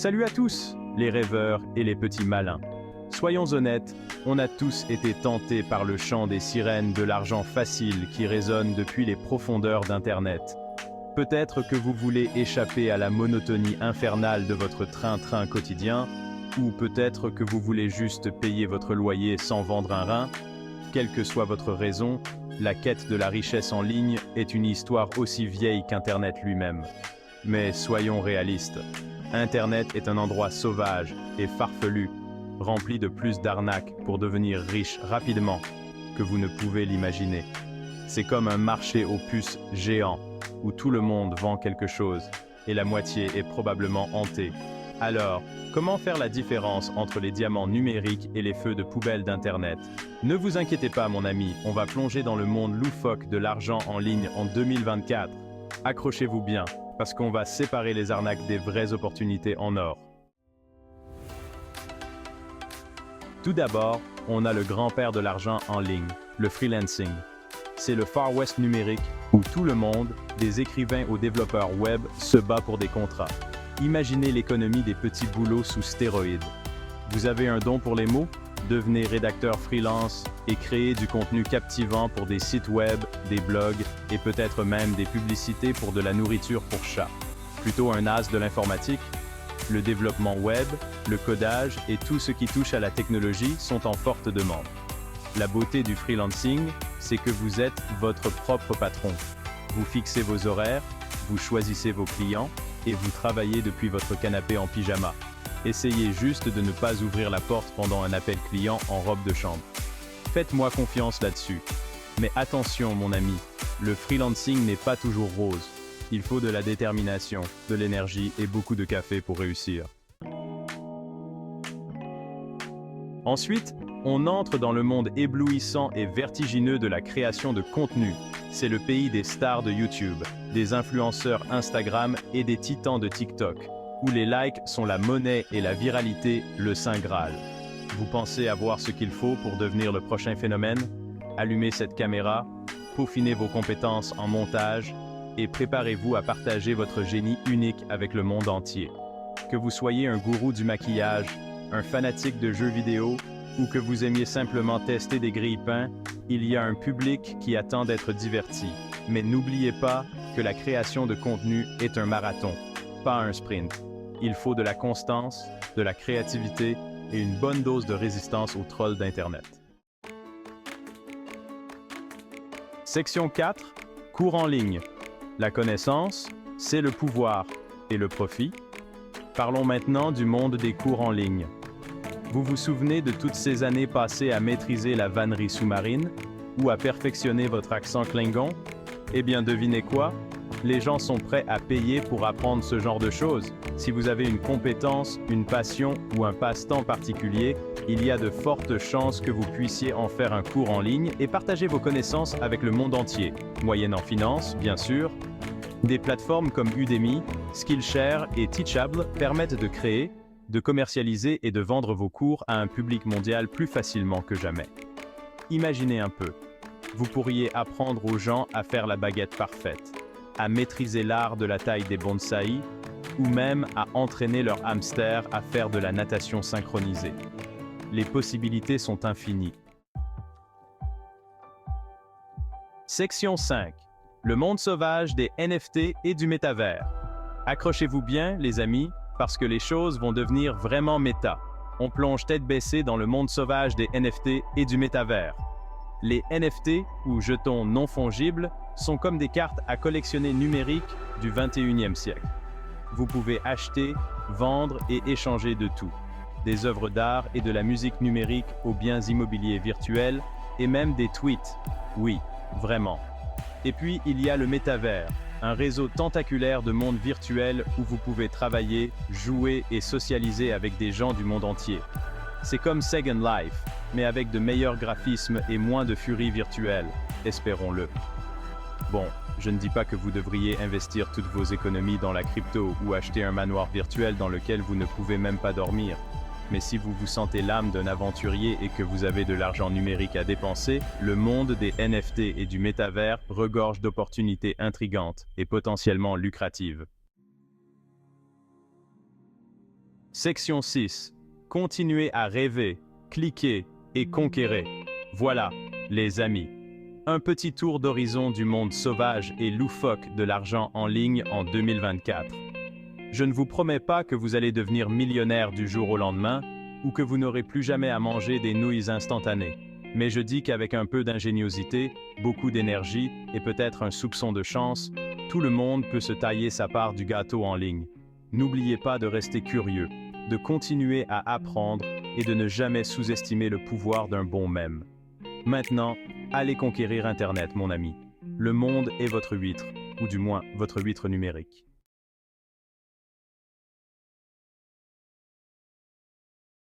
Salut à tous, les rêveurs et les petits malins. Soyons honnêtes, on a tous été tentés par le chant des sirènes de l'argent facile qui résonne depuis les profondeurs d'Internet. Peut-être que vous voulez échapper à la monotonie infernale de votre train-train quotidien, ou peut-être que vous voulez juste payer votre loyer sans vendre un rein. Quelle que soit votre raison, la quête de la richesse en ligne est une histoire aussi vieille qu'Internet lui-même. Mais soyons réalistes, Internet est un endroit sauvage et farfelu, rempli de plus d'arnaques pour devenir riche rapidement que vous ne pouvez l'imaginer. C'est comme un marché aux puces géant, où tout le monde vend quelque chose, et la moitié est probablement hantée. Alors, comment faire la différence entre les diamants numériques et les feux de poubelle d'Internet? Ne vous inquiétez pas mon ami, on va plonger dans le monde loufoque de l'argent en ligne en 2024. Accrochez-vous bien, parce qu'on va séparer les arnaques des vraies opportunités en or. Tout d'abord, on a le grand-père de l'argent en ligne, le freelancing. C'est le Far West numérique où tout le monde, des écrivains aux développeurs web, se bat pour des contrats. Imaginez l'économie des petits boulots sous stéroïdes. Vous avez un don pour les mots? Devenez rédacteur freelance et créez du contenu captivant pour des sites web, des blogs et peut-être même des publicités pour de la nourriture pour chats. Plutôt un as de l'informatique? Le développement web, le codage et tout ce qui touche à la technologie sont en forte demande. La beauté du freelancing, c'est que vous êtes votre propre patron. Vous fixez vos horaires, vous choisissez vos clients et vous travaillez depuis votre canapé en pyjama. Essayez juste de ne pas ouvrir la porte pendant un appel client en robe de chambre. Faites-moi confiance là-dessus. Mais attention mon ami, le freelancing n'est pas toujours rose. Il faut de la détermination, de l'énergie et beaucoup de café pour réussir. Ensuite, on entre dans le monde éblouissant et vertigineux de la création de contenu. C'est le pays des stars de YouTube, des influenceurs Instagram et des titans de TikTok, où les likes sont la monnaie et la viralité le saint Graal. Vous pensez avoir ce qu'il faut pour devenir le prochain phénomène? Allumez cette caméra, peaufinez vos compétences en montage et préparez-vous à partager votre génie unique avec le monde entier. Que vous soyez un gourou du maquillage, un fanatique de jeux vidéo ou que vous aimiez simplement tester des grille-pains, il y a un public qui attend d'être diverti. Mais n'oubliez pas que la création de contenu est un marathon, pas un sprint. Il faut de la constance, de la créativité et une bonne dose de résistance aux trolls d'Internet. Section 4. Cours en ligne. La connaissance, c'est le pouvoir. Et le profit? Parlons maintenant du monde des cours en ligne. Vous vous souvenez de toutes ces années passées à maîtriser la vannerie sous-marine ou à perfectionner votre accent klingon? Eh bien, devinez quoi? Les gens sont prêts à payer pour apprendre ce genre de choses. Si vous avez une compétence, une passion ou un passe-temps particulier, il y a de fortes chances que vous puissiez en faire un cours en ligne et partager vos connaissances avec le monde entier, moyennant finance, bien sûr. Des plateformes comme Udemy, Skillshare et Teachable permettent de créer, de commercialiser et de vendre vos cours à un public mondial plus facilement que jamais. Imaginez un peu, vous pourriez apprendre aux gens à faire la baguette parfaite, à maîtriser l'art de la taille des bonsaïs, ou même à entraîner leur hamster à faire de la natation synchronisée. Les possibilités sont infinies. Section 5. Le monde sauvage des NFT et du métavers. Accrochez-vous bien, les amis, parce que les choses vont devenir vraiment méta. On plonge tête baissée dans le monde sauvage des NFT et du métavers. Les NFT, ou jetons non fongibles, sont comme des cartes à collectionner numériques du 21e siècle. Vous pouvez acheter, vendre et échanger de tout. Des œuvres d'art et de la musique numérique aux biens immobiliers virtuels et même des tweets. Oui, vraiment. Et puis, il y a le métavers, un réseau tentaculaire de mondes virtuels où vous pouvez travailler, jouer et socialiser avec des gens du monde entier. C'est comme Second Life, mais avec de meilleurs graphismes et moins de furie virtuelle, espérons-le. Bon, je ne dis pas que vous devriez investir toutes vos économies dans la crypto ou acheter un manoir virtuel dans lequel vous ne pouvez même pas dormir. Mais si vous vous sentez l'âme d'un aventurier et que vous avez de l'argent numérique à dépenser, le monde des NFT et du métavers regorge d'opportunités intrigantes et potentiellement lucratives. Section 6. Continuez à rêver, cliquer et conquérir. Voilà, les amis. Un petit tour d'horizon du monde sauvage et loufoque de l'argent en ligne en 2024. Je ne vous promets pas que vous allez devenir millionnaire du jour au lendemain ou que vous n'aurez plus jamais à manger des nouilles instantanées. Mais je dis qu'avec un peu d'ingéniosité, beaucoup d'énergie et peut-être un soupçon de chance, tout le monde peut se tailler sa part du gâteau en ligne. N'oubliez pas de rester curieux, de continuer à apprendre et de ne jamais sous-estimer le pouvoir d'un bon mème. Maintenant, allez conquérir Internet, mon ami. Le monde est votre huître, ou du moins votre huître numérique.